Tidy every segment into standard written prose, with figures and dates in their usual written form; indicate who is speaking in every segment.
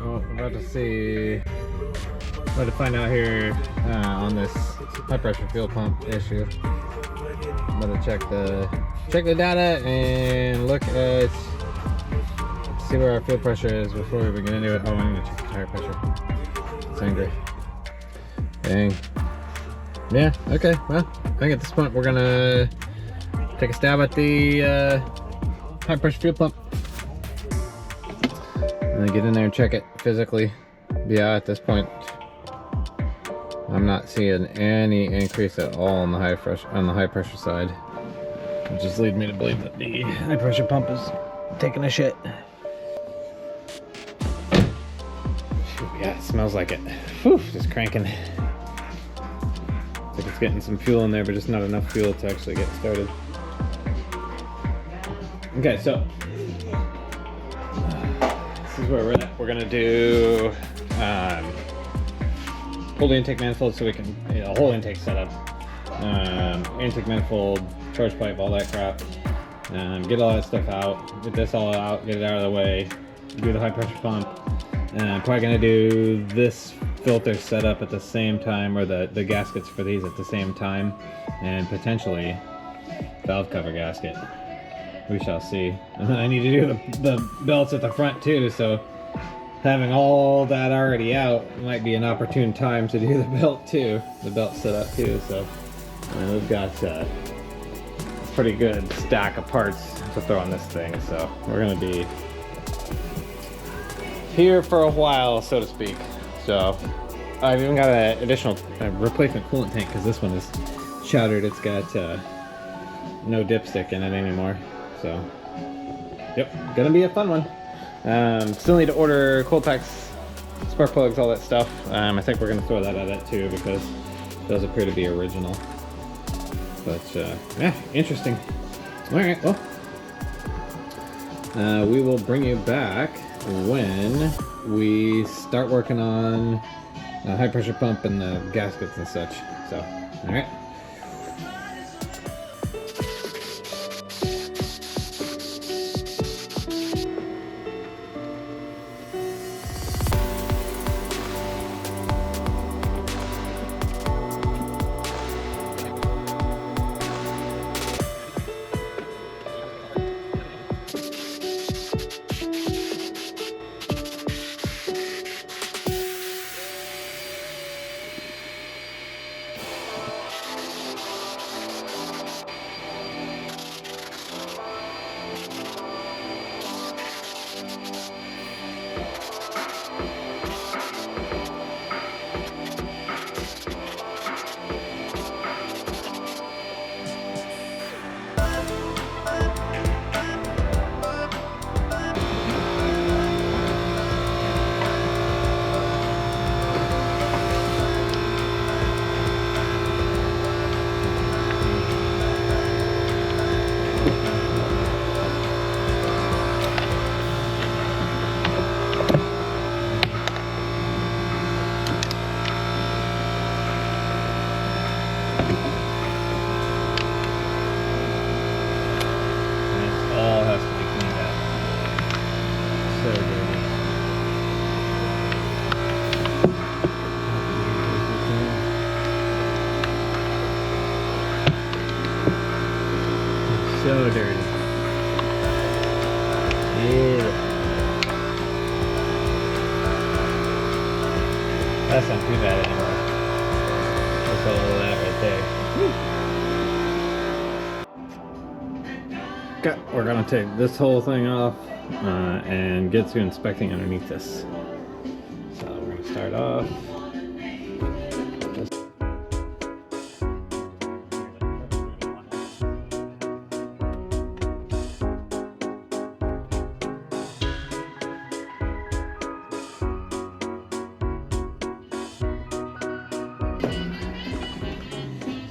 Speaker 1: well, we're about to see, about to find out here on this high pressure fuel pump issue. I'm about to check the data and look at, see where our fuel pressure is before we even get into it. Oh, I need to check the tire pressure. It's angry. Dang. Yeah, okay, well, I think at this point we're gonna take a stab at the high pressure fuel pump. And then get in there and check it physically. Yeah, at this point, I'm not seeing any increase at all on the high pressure side, which just leads me to believe that the high pressure pump is taking a shit. Yeah, it smells like it. Whew, just cranking. It's like it's getting some fuel in there, but just not enough fuel to actually get started. Okay, so this is where we're at. We're gonna do hold the intake manifold so we can, whole intake setup, intake manifold, charge pipe, all that crap, get all that stuff out, get this all out, get it out of the way, do the high pressure pump. I'm probably gonna do this filter setup at the same time, or the gaskets for these at the same time, and potentially valve cover gasket. We shall see. And then I need to do the belts at the front too, so having all that already out might be an opportune time to do the belt too, the belt setup too. So we've got a pretty good stack of parts to throw on this thing, so we're gonna be here for a while, so to speak. So I've even got an additional replacement coolant tank because this one is shattered. It's got no dipstick in it anymore. So, yep, gonna be a fun one. Still need to order cold packs, spark plugs, all that stuff. I think we're gonna throw that at it too because it does appear to be original. But yeah, interesting. All right, well, we will bring you back when we start working on a high pressure pump and the gaskets and such. So, all right. So dirty. Yeah. That's not too bad anymore. That's all of that right there. Okay, we're gonna take this whole thing off and get to inspecting underneath this. So we're gonna start off.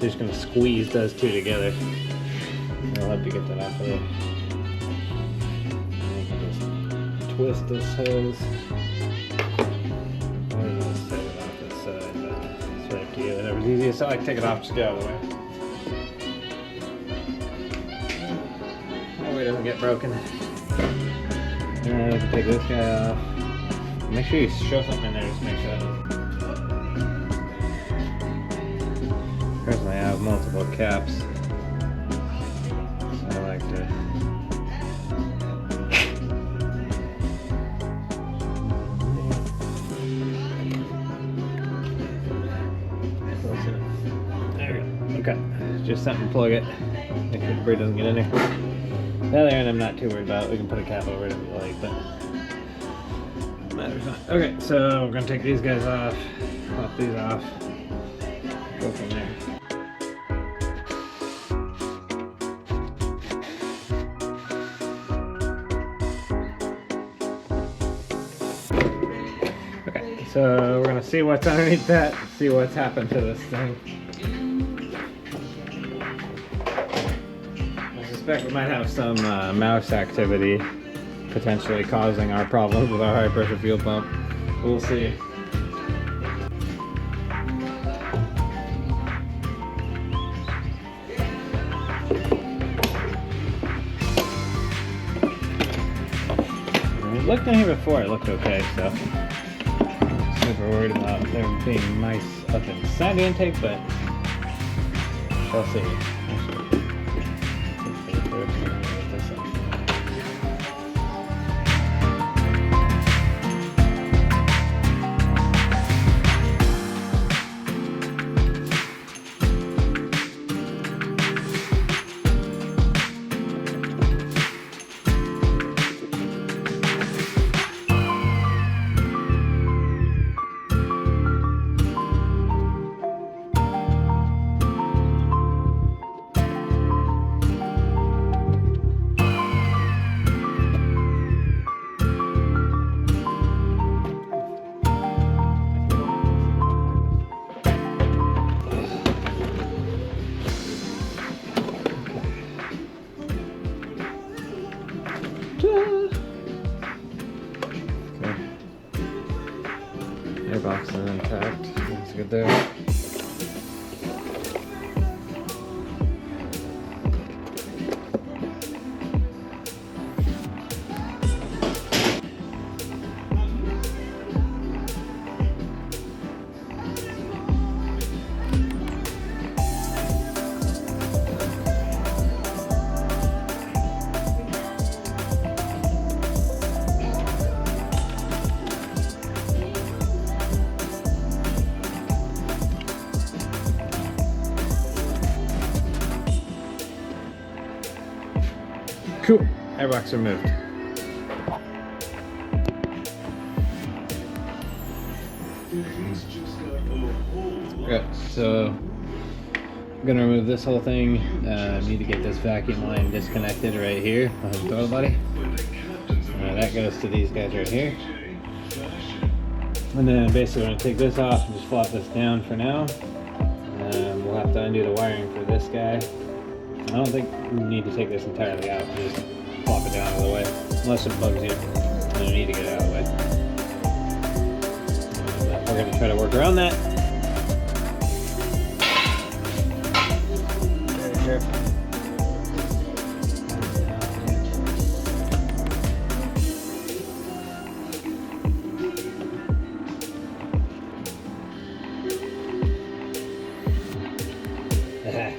Speaker 1: Just gonna squeeze those two together. I'll have to get that off of there. And you can just twist this hose. I'm gonna set it off this side, but it's right to you. Whatever's easiest. So I can take it off, just get out of the way. That way it doesn't get broken. And I can take this guy off. Make sure you show something in there, just make sure that doesn't. Personally, I have multiple caps. So I like to. There we go. Okay. Just something to plug it. Make sure the bird doesn't get in there. The other end I'm not too worried about. We can put a cap over it if we like, but matters not. Okay, so we're gonna take these guys off, pop these off, go from there. Okay, so we're gonna see what's underneath that, see what's happened to this thing. I suspect we might have some mouse activity potentially causing our problems with our high pressure fuel pump. We'll see. It looked in here before, it looked okay, so I'm super worried about there being mice up inside the intake, but we'll see. Airbox is intact. That's good there. Cool. Airbox removed. Okay, so I'm gonna remove this whole thing. Need to get this vacuum line disconnected right here on the throttle body. That goes to these guys right here. And then basically I'm gonna take this off and just flop this down for now. We'll have to undo the wiring for this guy. I don't think we need to take this entirely out. Just flop it down out of the way. Unless it bugs you, then you need to get it out of the way. But we're going to try to work around that. Very careful. Okay.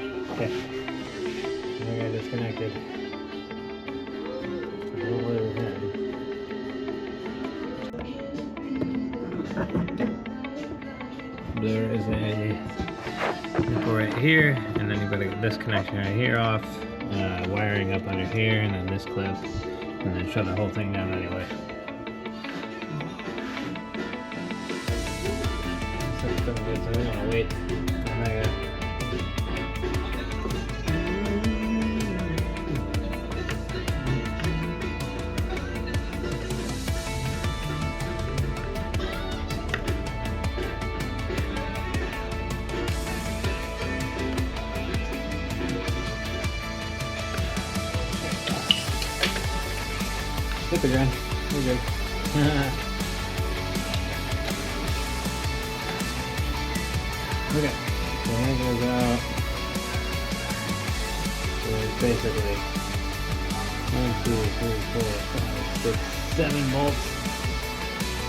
Speaker 1: Disconnected. There is a nipple right here, and then you've got to get this connection right here off, wiring up under here, and then this clip, and then shut the whole thing down anyway. So it's gonna good, so we want to wait. Hit the ground. We're good. Okay. So that goes out. So it's basically 1, 2, 3, 4, 5, 6, 7 bolts.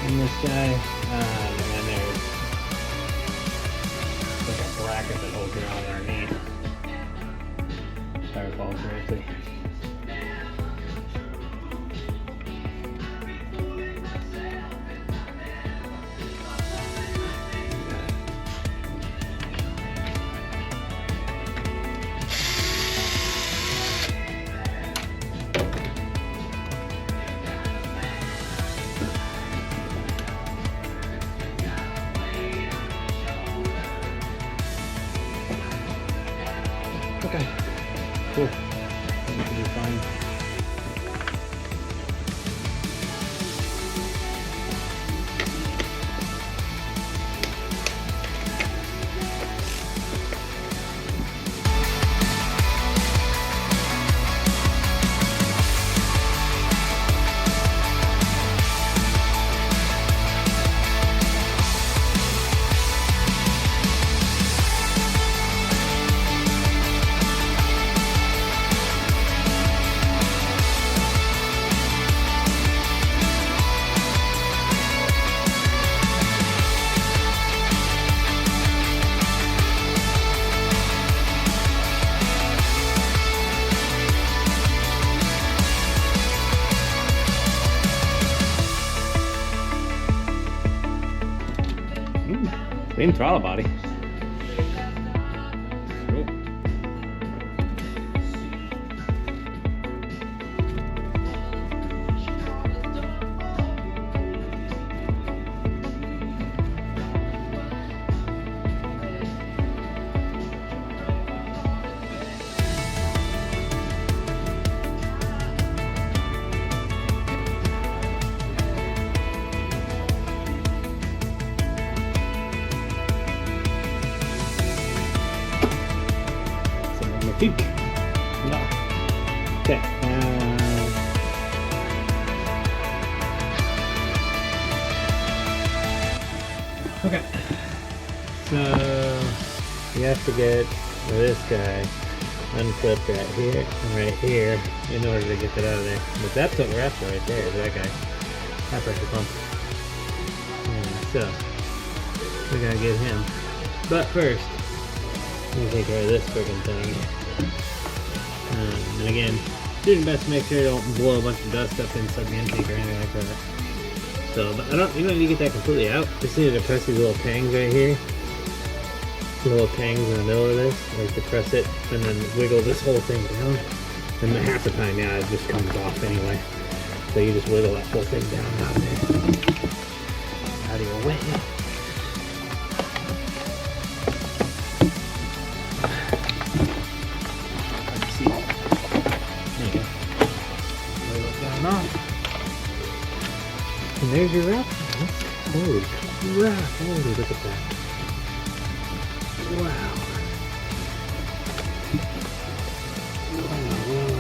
Speaker 1: in this guy, and then there's like a bracket that holds it on underneath. If I recall correctly. Okay, cool. That should be fine. Clean throttle body. Cool. Peak. No. Okay. Okay. So you have to get this guy unclipped right here and right here in order to get that out of there. But that's what we're after right there, is that guy. High pressure pump. Yeah, so we gotta get him. But first, let me take care of this friggin' thing. And again, do your best to make sure you don't blow a bunch of dust up inside the intake or anything like that. So, but you don't need to get that completely out. Just need to press these little tangs right here. Little tangs in the middle of this, like to press it and then wiggle this whole thing down. And then half the time, yeah, it just comes off anyway. So you just wiggle that whole thing down out there. Out of your way. And there's your wrap. Holy crap. Holy, look at that. Wow. Wow.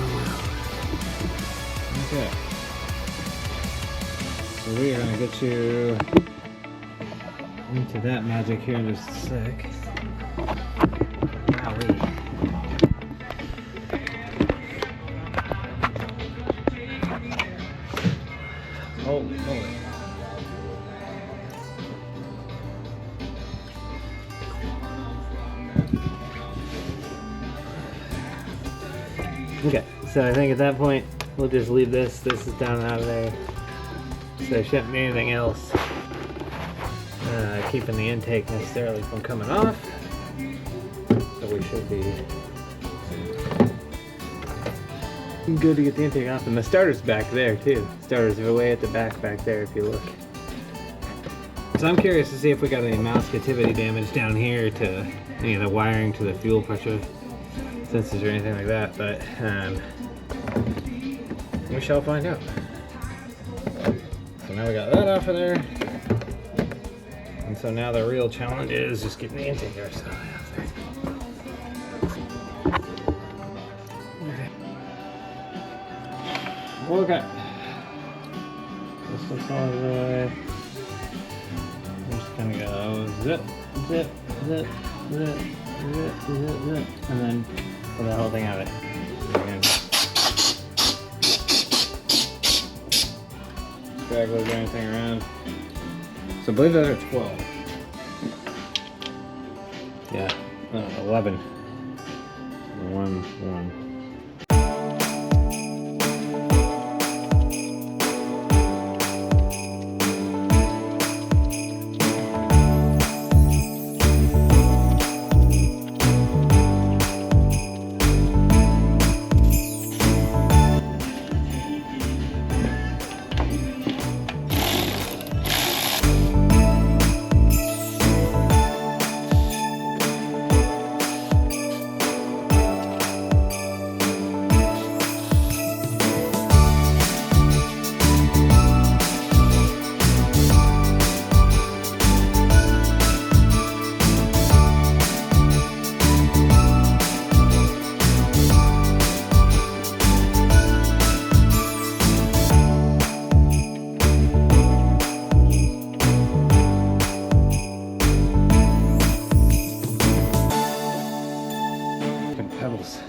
Speaker 1: Okay. So we are going to get you into that magic here in just a sec. Wowee. Holy moly. Okay, so I think at that point we'll just leave this. This is down out of there. So there shouldn't be anything else keeping the intake necessarily from coming off. So we should be good to get the intake off. And the starter's back there too. Starter's way at the back there if you look. So I'm curious to see if we got any mouse cativity damage down here to any of the wiring to the fuel pressure sensors or anything like that, but we shall find out. So now we got that off of there. And so now the real challenge is just getting the intake air out there. Okay. This looks all the way. I'm just gonna go zip, zip, zip, zip, zip, zip, zip, and then pull that whole thing out of it. Again. stragglers or anything around. So I believe those are 12. Yeah, 11. 1. Pebbles.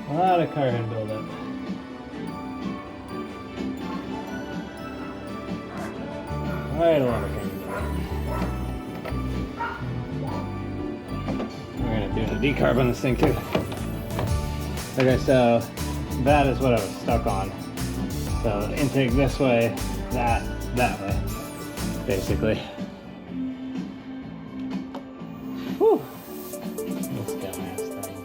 Speaker 1: A lot of carbon buildup. Quite a lot of carbon buildup. We're gonna do a decarb on this thing too. Okay, so that is what I was stuck on. So intake this way, that way. Basically. Whew. This dumbass thing.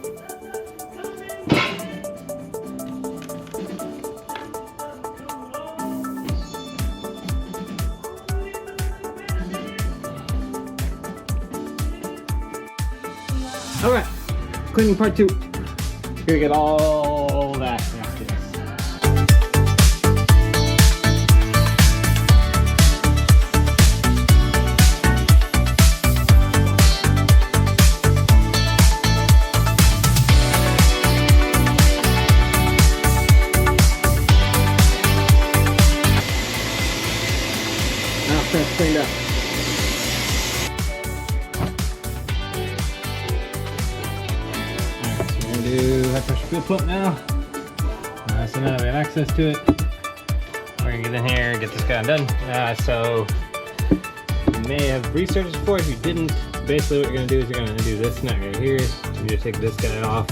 Speaker 1: Alright, cleaning part 2. Gonna get all that after this. That's cleaned up. Alright, so we're going to do high pressure fuel pump now. So now that we have access to it, we're going to get in here and get this guy done. So you may have researched this before. If you didn't, basically what you're going to do is you're going to do this nut right here. You just take this guy off,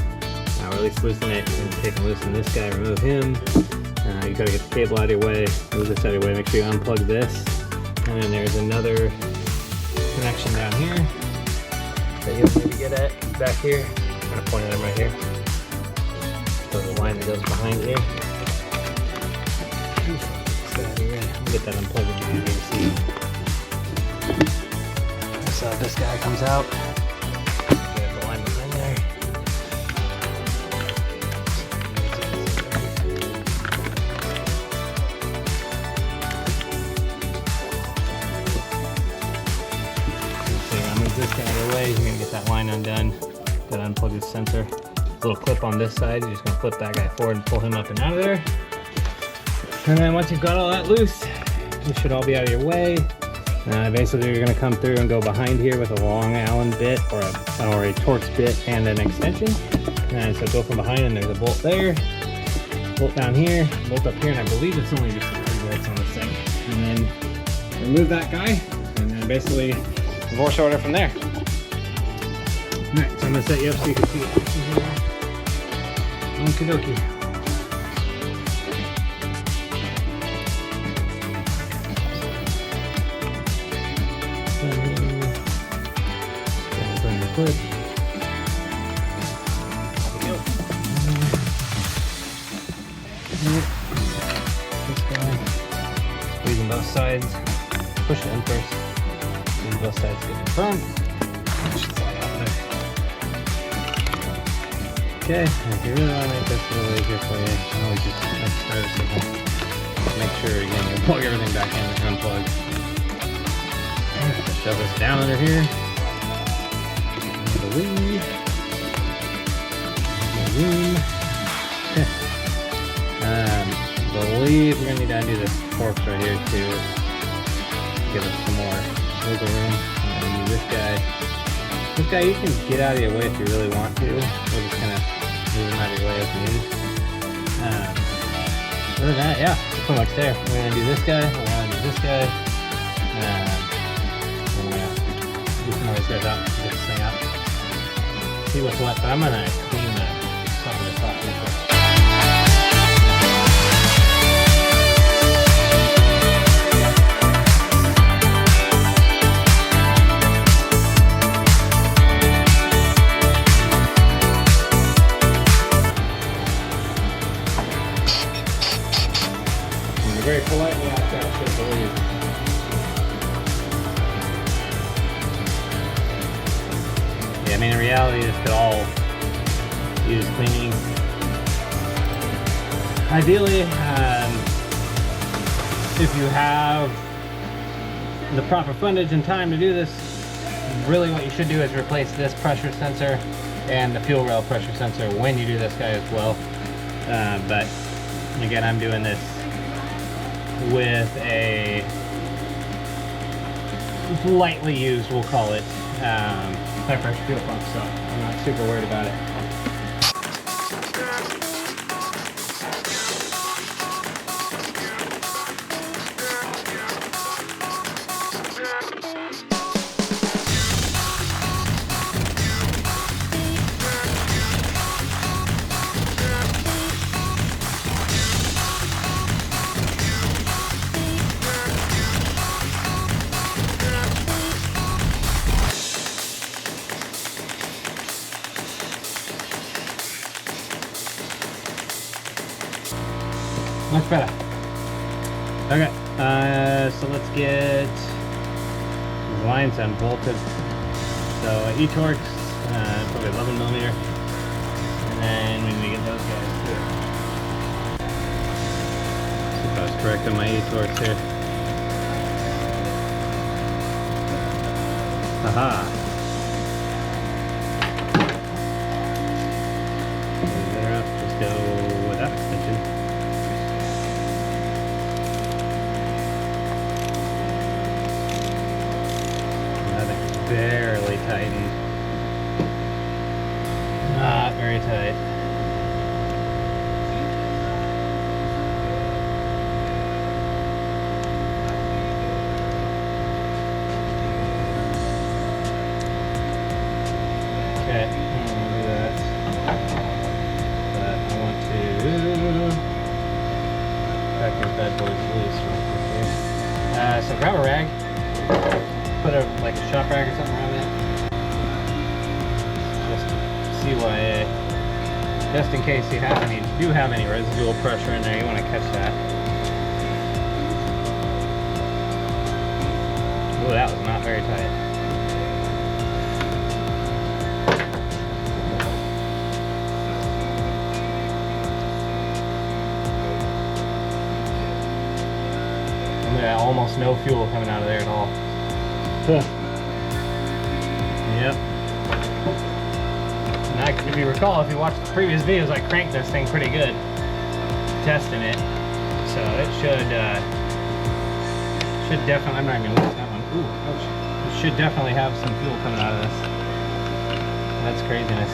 Speaker 1: or at least loosen it, and take and loosen this guy, remove him. You got to get the cable out of your way, move this out of your way, make sure you unplug this. And then there's another connection down here that you'll need to get at back here. I'm going to point at them right here. So the line that goes behind here. We'll get that unplugged and you can see. So this guy comes out. There's the line behind there. This guy out of the way, you're gonna get that line undone. Gotta unplug this sensor. Little clip on this side, you're just gonna flip that guy forward and pull him up and out of there. And then once you've got all that loose, this should all be out of your way. Basically, you're gonna come through and go behind here with a long Allen bit or a Torx bit and an extension. And so go from behind, and there's a bolt there, bolt down here, bolt up here, and I believe it's only just 3 bolts on this thing. And then remove that guy, and then basically divorce order from there. Alright, so I'm going to set you up so you can see it. Okie dokie. Bring the clip. There we go. This guy. Squeezing both sides. Push it in first. Both sides get in front. Okay, if you really want to make this a little easier for you, I always just start it simple. Make sure again you plug everything back in and unplug. Shove this down under here. The wing. Believe we're gonna need to undo this Torx right here to give it some more wiggle room. I'm gonna use this guy. This guy you can get out of your way if you really want to. We're just gonna These might be way as needed. Other than that, yeah, pretty much there. We're gonna do this guy, we're gonna do this guy. I'm gonna do some of these guys out, get this thing out. See what's what, but I'm gonna clean some of this off real quick. Very politely asked that shit to leave. Yeah, I mean, in reality, this could all use cleaning. Ideally, if you have the proper fundage and time to do this, really what you should do is replace this pressure sensor and the fuel rail pressure sensor when you do this guy as well. But again, I'm doing this with a lightly used, we'll call it, high pressure fuel pump, so I'm not super worried about it. Much better. Okay, so let's get these lines unbolted. So E-Torx, probably 11 millimeter, and then we need to get those guys too. See if I was correct on my E-Torx here. Aha. Just go with that extension. Barely tightened. Not very tight. Okay, I'm gonna do that. But I want to crack these bad boys loose real quick here. So grab a rag. Put like a shop rag or something around it. Just to see why, just in case you do have any residual pressure in there, you want to catch that. Oh, that was not very tight. And there, almost no fuel coming out of there at all. Yep. Now, if you recall, if you watched the previous videos, I cranked this thing pretty good, testing it. So it should definitely. I'm not even gonna lose that one. Ooh, ouch! It should definitely have some fuel coming out of this. That's craziness.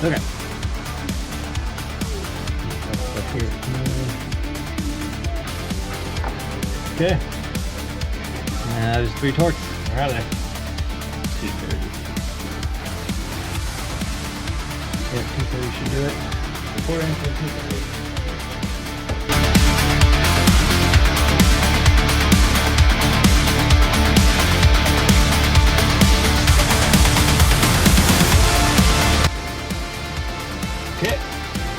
Speaker 1: Okay. Okay. There's 3 torques. Where are they?
Speaker 2: 230.
Speaker 1: Yeah, 230 should do it. 4 inch and 230. Okay,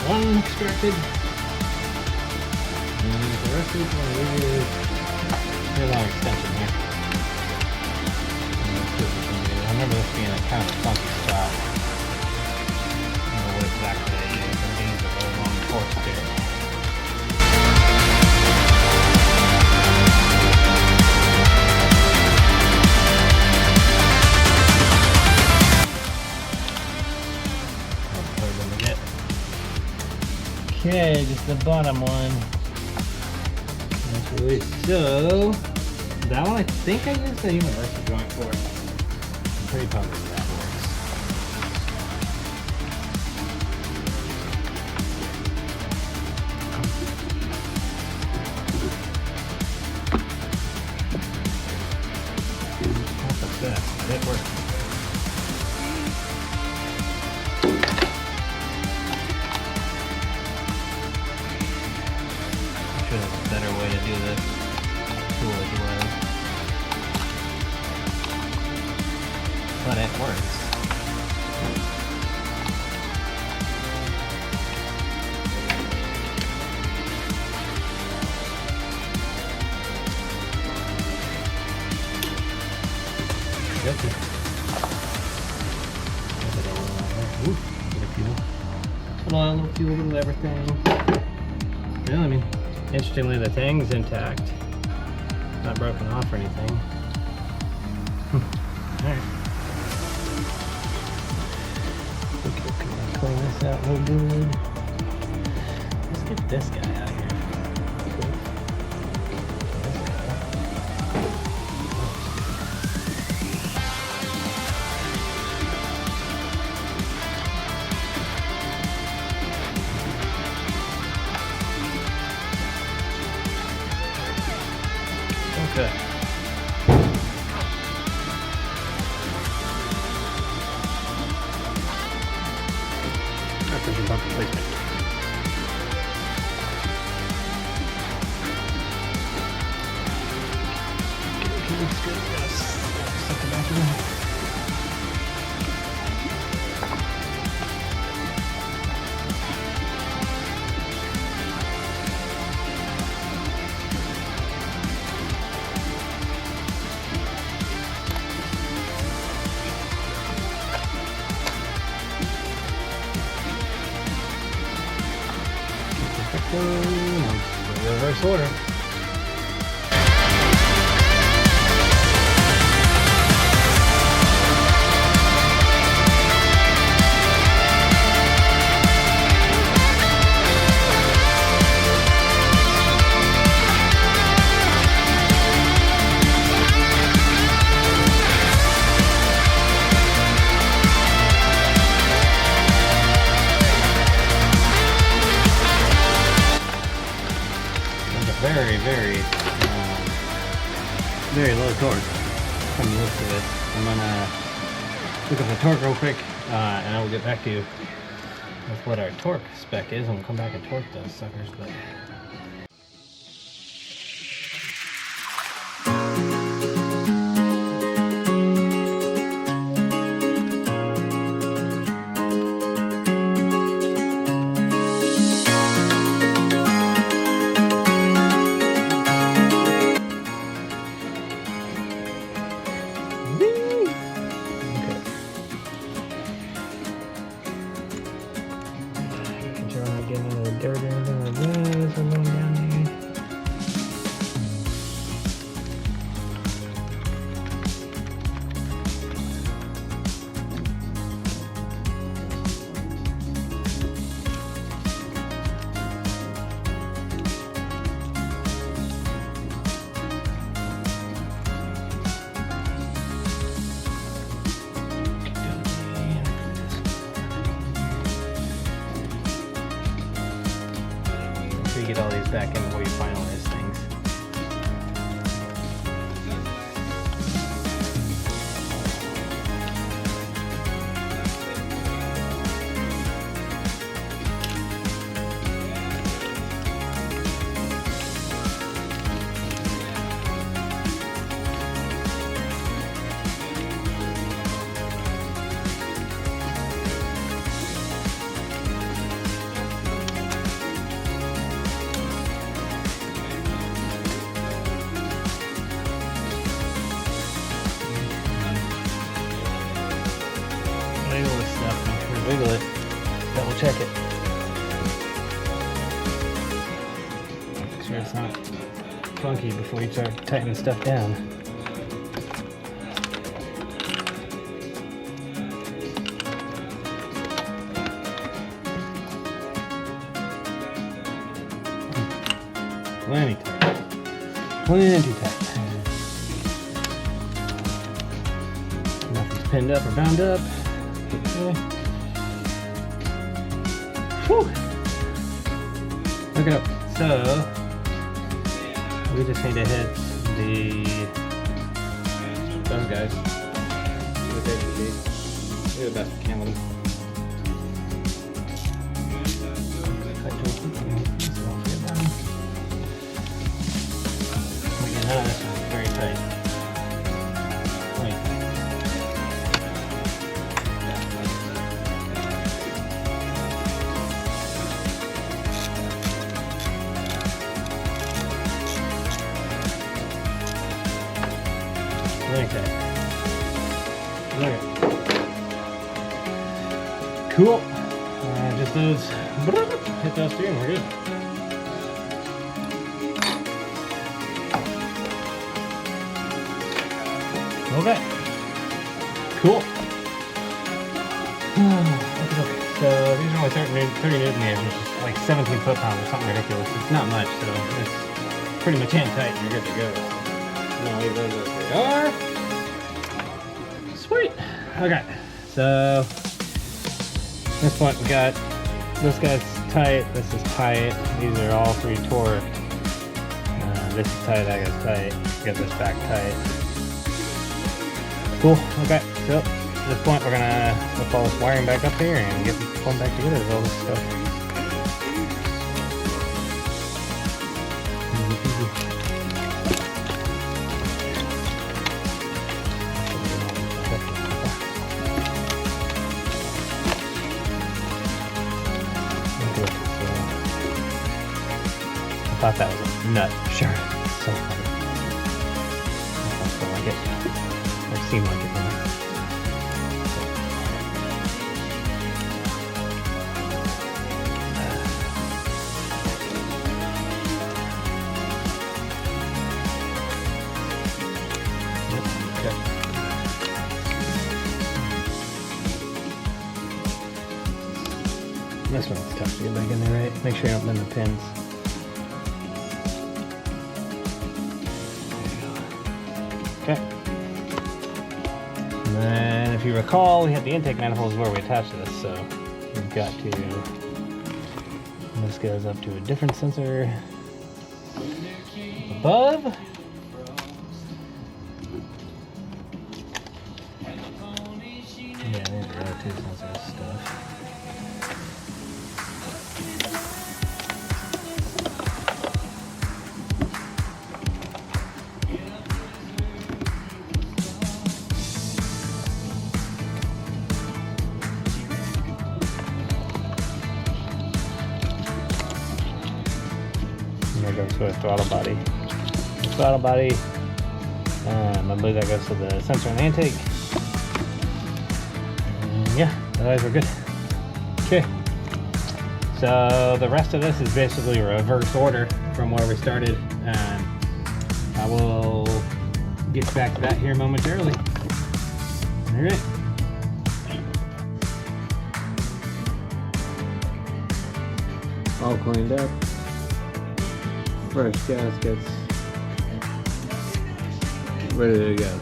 Speaker 1: one extracted. And the rest of these one is a long extension here. I remember this being a kind of funky spot. I don't know what exactly it is. I think it's a really long force there. Okay, just the bottom one. Actually, so that one I think I used a universal joint for. I'm pretty positive that works. Not the best, but it works. There's a better way to do this tool as well, but it works. Okay. Ooh, get a fuel. Put on a little fuel, little everything. Yeah, I mean, interestingly, the thing's intact, not broken off or anything. Alright. Okay, clean this out real good. Let's get this guy out of here. Okay. Pressure bump replacement. Okay, looks good. Yes. Stuck it back in. Reverse order. Very low torque from the looks of it. I'm gonna look up the torque real quick and I will get back to you with what our torque spec is, and we'll come back and torque those suckers. But dirt or anything like that as we're going down here. You get all these back in before you finalize things. wiggle it, double check it. Make sure it's not funky before you start tightening stuff down. Plenty tight. Plenty tight. Nothing's pinned up or bound up. Okay. Whew. Look it up. So we just need to hit those guys. Look at the best we can with them. None of this is very tight. Like, okay. Look. Cool. Just those. Hit those two and we're good. Okay. Cool. Okay. So these are only 30 newton meters, which is like 17 foot-pounds or something ridiculous. It's not much, so it's pretty much hand tight and you're good to go. I'm gonna leave those as they are. Sweet. Okay. So this point we got this guy's tight, this is tight. These are all three torqued. This is tight, that guy's tight. Get this back tight. Cool. Okay, so at this point we're gonna whip all this wiring back up here and get one back together with all this stuff. I thought that was a nut. Sure. So funny. I still like it. Or seem like it. Okay. This one's tough to get back in there, right? Make sure you don't bend the pins. Okay. And then, if you recall, we had the intake manifolds where we attached to this, so we've got to. This goes up to a different sensor above. Yeah, there's the other two sensor stuff. There goes to a throttle body. The throttle body, I believe that goes to the sensor in the intake. And yeah, otherwise we're good. Okay. So the rest of this is basically reverse order from where we started, and I will get back to that here momentarily. All right. All cleaned up. Fresh gaskets. Ready to go.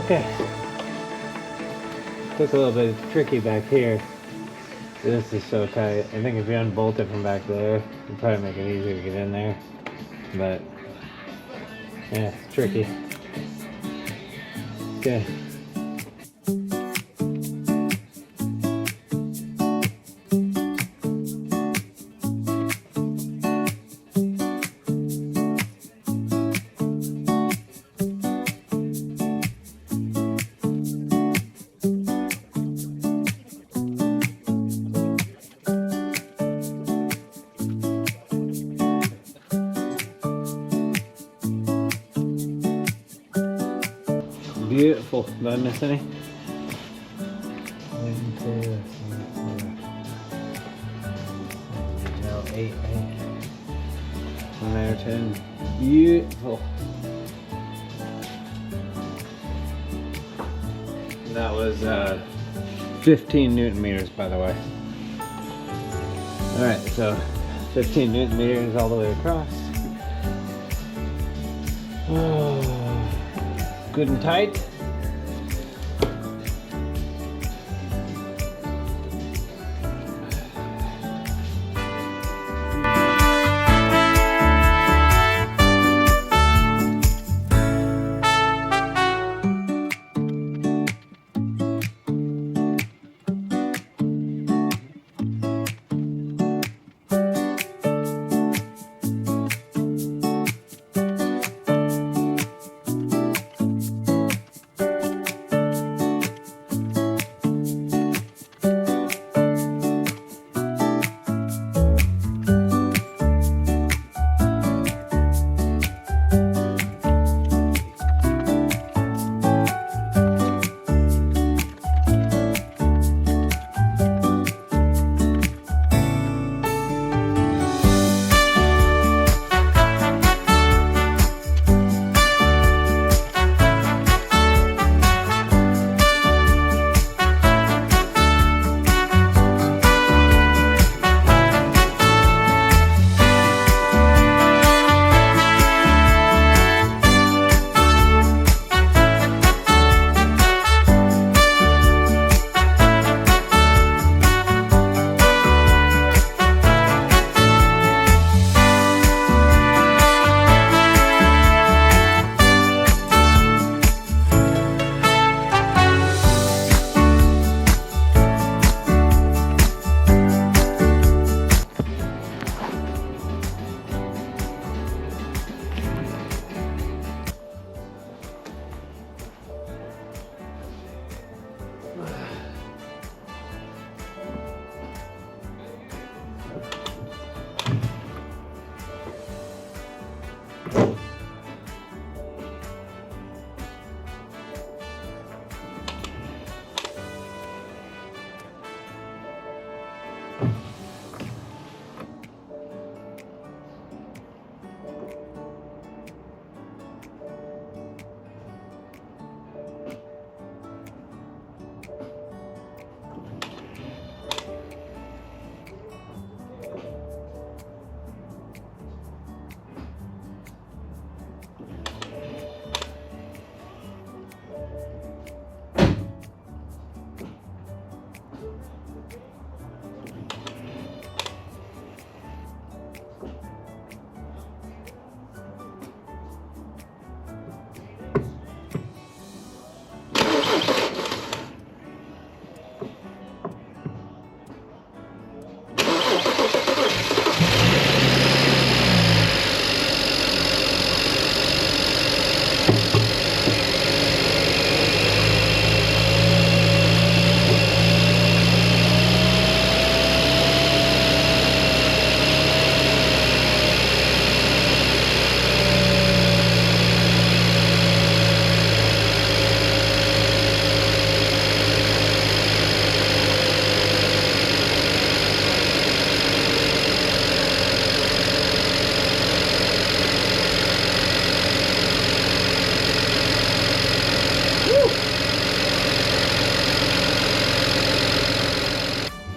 Speaker 1: Okay. Took a little bit tricky back here. This is so tight. I think if you unbolt it from back there, it'd probably make it easier to get in there. But yeah, it's tricky. Okay. Beautiful. Did I miss any? 1, 2, 3, 4. No, 8, right? 9 or 10. Beautiful. That was 15 Newton meters, by the way. Alright, so 15 Newton meters all the way across. Good and tight.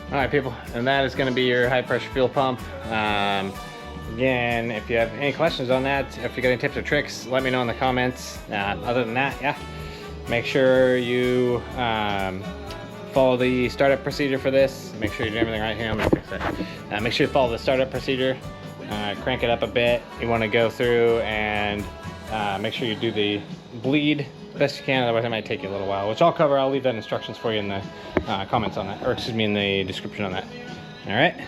Speaker 1: Alright people, and that is going to be your high pressure fuel pump. Again, if you have any questions on that, if you got any tips or tricks, let me know in the comments. Other than that, yeah, Make sure you follow the startup procedure for this. Make sure you're doing everything right here. I'm gonna fix that. Make sure you follow the startup procedure. Crank it up a bit. You want to go through and make sure you do the bleed best you can, otherwise it might take you a little while, which I'll cover. I'll leave that instructions for you in the comments on that, or excuse me, in the description on that. All right.